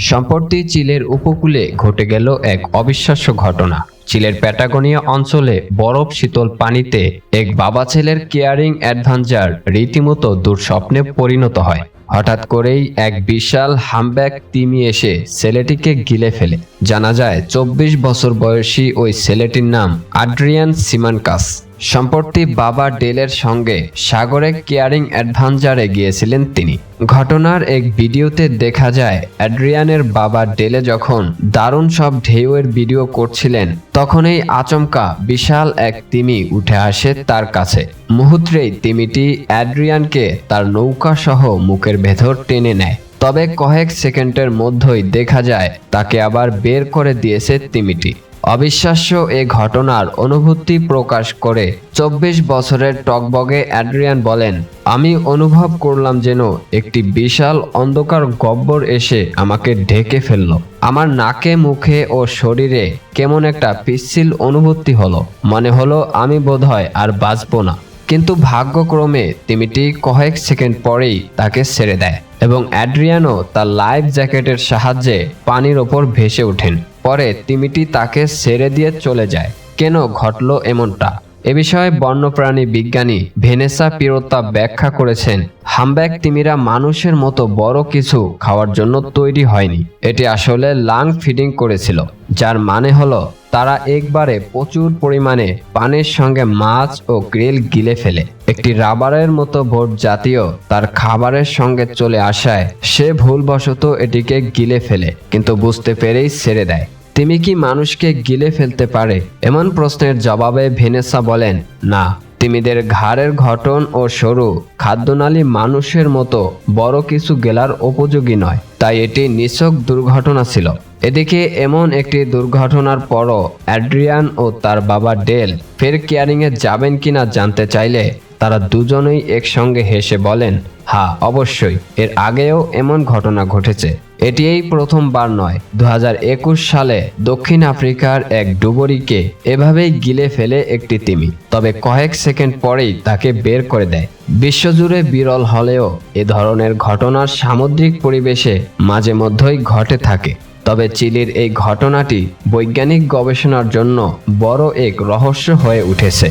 সম্প্রতি চিলের উপকূলে ঘটে গেল এক অবিশ্বাস্য ঘটনা। চিলের প্যাটাগোনিয়া অঞ্চলে বরফ শীতল পানিতে এক বাবা ছেলের কেয়ারিং অ্যাডভেঞ্চার রীতিমতো দুঃস্বপ্নে পরিণত হয়। হঠাৎ করেই এক বিশাল হামব্যাক তিমি এসে ছেলেটিকে গিলে ফেলে। জানা যায় 24 বছর বয়সী ওই ছেলেটির নাম আড্রিয়ান সিমানকাস। সম্প্রতি বাবা ডেলের সঙ্গে সাগরে কেয়ারিং অ্যাডভেঞ্চারে গিয়েছিলেন তিনি। ঘটনার এক ভিডিওতে দেখা যায় অ্যাড্রিয়ানের বাবা ডেলে যখন দারুণ সব ঢেউয়ের ভিডিও করছিলেন তখনই আচমকা বিশাল এক তিমি উঠে আসে তার কাছে। মুহূর্তেই তিমিটি অ্যাড্রিয়ানকে তার নৌকা সহ মুখের ভেতর টেনে নেয়। তবে কয়েক সেকেন্ডের মধ্যেই দেখা যায় তাকে আবার বের করে দিয়েছে তিমিটি। অবিশ্বাস্য এ ঘটনার অনুভূতি প্রকাশ করে 24 বছরের টকবগে অ্যাড্রিয়ান বলেন, আমি অনুভব করলাম যেন একটি বিশাল অন্ধকার গহ্বর এসে আমাকে ঢেকে ফেলল। আমার নাকে মুখে ও শরীরে কেমন একটা পিচ্ছিল অনুভূতি হলো। মনে হলো আমি বোধহয় আর বাঁচব না। কিন্তু ভাগ্যক্রমে তিমিটি কয়েক সেকেন্ড পরেই তাকে ছেড়ে দেয় এবং অ্যাড্রিয়ানও তার লাইফ জ্যাকেটের সাহায্যে পানির ওপর ভেসে ওঠেন। পরে তিমিটি তাকে ছেড়ে দিয়ে চলে যায়। কেন ঘটল এমনটা? এ বিষয়ে বন্যপ্রাণী বিজ্ঞানী ভেনেসা পিরোত্তা ব্যাখ্যা করেছেন, হামব্যাক তিমিরা মানুষের মতো বড় কিছু খাওয়ার জন্য তৈরি হয়নি। এটি আসলে লাং ফিডিং করেছিল, যার মানে হলো তারা একবারে প্রচুর পরিমাণে পানির সঙ্গে মাছ ও গ্রিল গিলে ফেলে। একটি রাবারের মতো বোট জাতীয় তার খাবারের সঙ্গে চলে আসায় সে ভুলবশত এটিকে গিলে ফেলে, কিন্তু বুঝতে পেরেই ছেড়ে দেয়। তিমি কি মানুষকে গিলে ফেলতে পারে? এমন প্রশ্নের জবাবে ভেনেসা বলেন, না, তিমিদের ঘাড়ের গঠন ও সরু খাদ্যনালী মানুষের মতো বড় কিছু গেলার উপযোগী নয়, তাই এটি নিছক দুর্ঘটনা ছিল। এদিকে এমন একটি দুর্ঘটনার পরও অ্যাড্রিয়ান ও তার বাবা ডেল ফের কেয়ারিংয়ে যাবেন কিনা জানতে চাইলে তারা দুজনেই একসঙ্গে হেসে বলেন, হ্যাঁ অবশ্যই, এর আগেও এমন ঘটনা ঘটেছে। এটি এই প্রথমবার নয়। 2021 সালে দক্ষিণ আফ্রিকার এক ডুবুরিকে এভাবেই গিলে ফেলে একটি তিমি, তবে কয়েক সেকেন্ড পরেই তাকে বের করে দেয়। বিশ্বজুড়ে বিরল হলেও এ ধরনের ঘটনা সামুদ্রিক পরিবেশে মাঝে মধ্যেই ঘটে থাকে। তবে চিলির এই ঘটনাটি বৈজ্ঞানিক গবেষণার জন্য বড় এক রহস্য হয়ে উঠেছে।